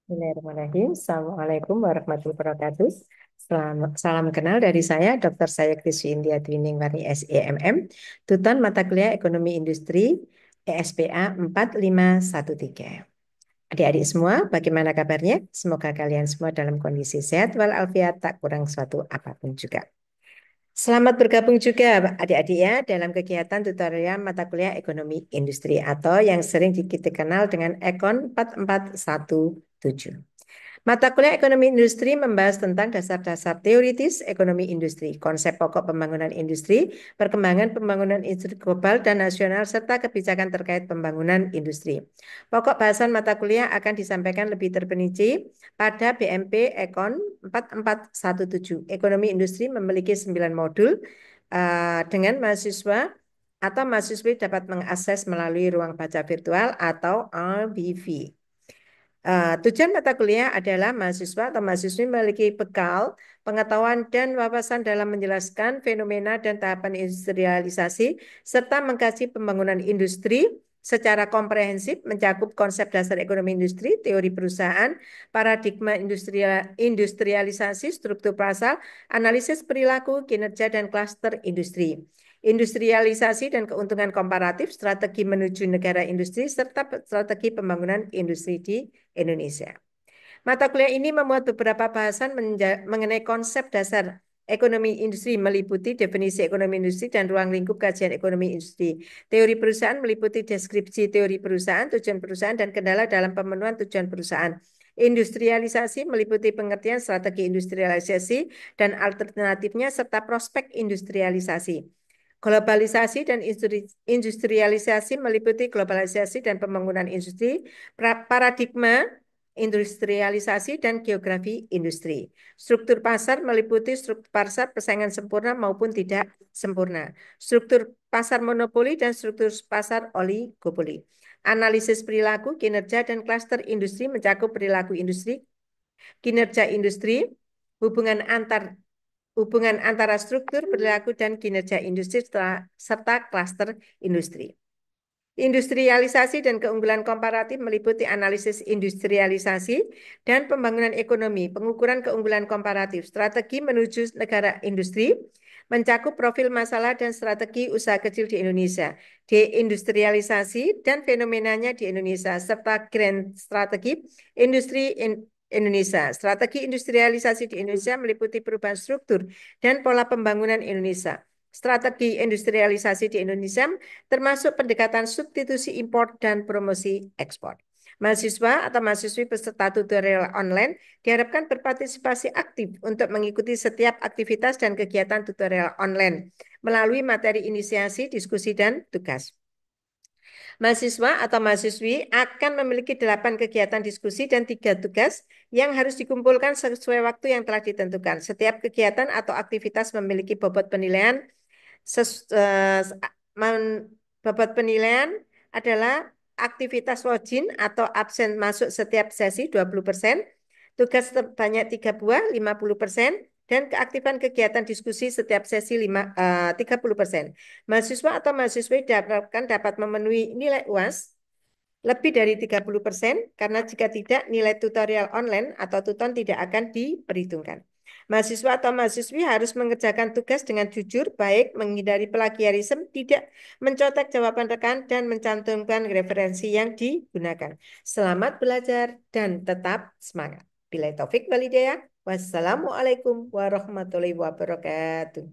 Bismillahirrahmanirrahim. Assalamualaikum warahmatullahi wabarakatuh. Salam kenal dari saya, Dr. Sayakti India Dwiningwari SEMM, Tutor Mata Kuliah Ekonomi Industri ESPA 4513. Adik-adik semua, bagaimana kabarnya? Semoga kalian semua dalam kondisi sehat walafiat, tak kurang suatu apapun juga. Selamat bergabung juga adik-adik ya dalam kegiatan tutorial mata kuliah ekonomi industri atau yang sering kita kenal dengan Ekon 4417. Mata kuliah ekonomi industri membahas tentang dasar-dasar teoritis ekonomi industri, konsep pokok pembangunan industri, perkembangan pembangunan industri global dan nasional, serta kebijakan terkait pembangunan industri. Pokok bahasan mata kuliah akan disampaikan lebih terperinci pada BMP Ekon 4417. Ekonomi industri memiliki 9 modul dengan mahasiswa atau mahasiswi dapat mengakses melalui ruang baca virtual atau RBV. Tujuan mata kuliah adalah mahasiswa atau mahasiswi memiliki bekal, pengetahuan, dan wawasan dalam menjelaskan fenomena dan tahapan industrialisasi, serta mengkaji pembangunan industri secara komprehensif, mencakup konsep dasar ekonomi industri, teori perusahaan, paradigma industrialisasi, struktur pasar, analisis perilaku, kinerja, dan klaster industri. Industrialisasi dan keuntungan komparatif, strategi menuju negara industri, serta strategi pembangunan industri di Indonesia. Mata kuliah ini memuat beberapa bahasan mengenai konsep dasar ekonomi industri, meliputi definisi ekonomi industri dan ruang lingkup kajian ekonomi industri. Teori perusahaan meliputi deskripsi teori perusahaan, tujuan perusahaan, dan kendala dalam pemenuhan tujuan perusahaan. Industrialisasi meliputi pengertian strategi industrialisasi dan alternatifnya serta prospek industrialisasi. Globalisasi dan industrialisasi meliputi globalisasi dan pembangunan industri, paradigma industrialisasi dan geografi industri. Struktur pasar meliputi struktur pasar persaingan sempurna maupun tidak sempurna. Struktur pasar monopoli dan struktur pasar oligopoli. Analisis perilaku, kinerja, dan klaster industri mencakup perilaku industri, kinerja industri, hubungan antara struktur, perilaku, dan kinerja industri serta klaster industri. Industrialisasi dan keunggulan komparatif meliputi analisis industrialisasi dan pembangunan ekonomi, pengukuran keunggulan komparatif, strategi menuju negara industri, mencakup profil masalah dan strategi usaha kecil di Indonesia, deindustrialisasi dan fenomenanya di Indonesia, serta grand strategi industri Indonesia. Strategi industrialisasi di Indonesia meliputi perubahan struktur dan pola pembangunan Indonesia. Strategi industrialisasi di Indonesia termasuk pendekatan substitusi impor dan promosi ekspor. Mahasiswa atau mahasiswi peserta tutorial online diharapkan berpartisipasi aktif untuk mengikuti setiap aktivitas dan kegiatan tutorial online melalui materi inisiasi, diskusi, dan tugas. Mahasiswa atau mahasiswi akan memiliki 8 kegiatan diskusi dan 3 tugas yang harus dikumpulkan sesuai waktu yang telah ditentukan. Setiap kegiatan atau aktivitas memiliki bobot penilaian. Bobot penilaian adalah aktivitas rajin atau absen masuk setiap sesi 20%, tugas sebanyak 3 buah 50%, dan keaktifan kegiatan diskusi setiap sesi 30%. Mahasiswa atau mahasiswi dapat memenuhi nilai UAS lebih dari 30% karena jika tidak nilai tutorial online atau tuton tidak akan diperhitungkan. Mahasiswa atau mahasiswi harus mengerjakan tugas dengan jujur, baik, menghindari plagiarisme, tidak mencontek jawaban rekan, dan mencantumkan referensi yang digunakan. Selamat belajar dan tetap semangat. Bila taufik walhidayah. Wassalamualaikum warahmatullahi wabarakatuh.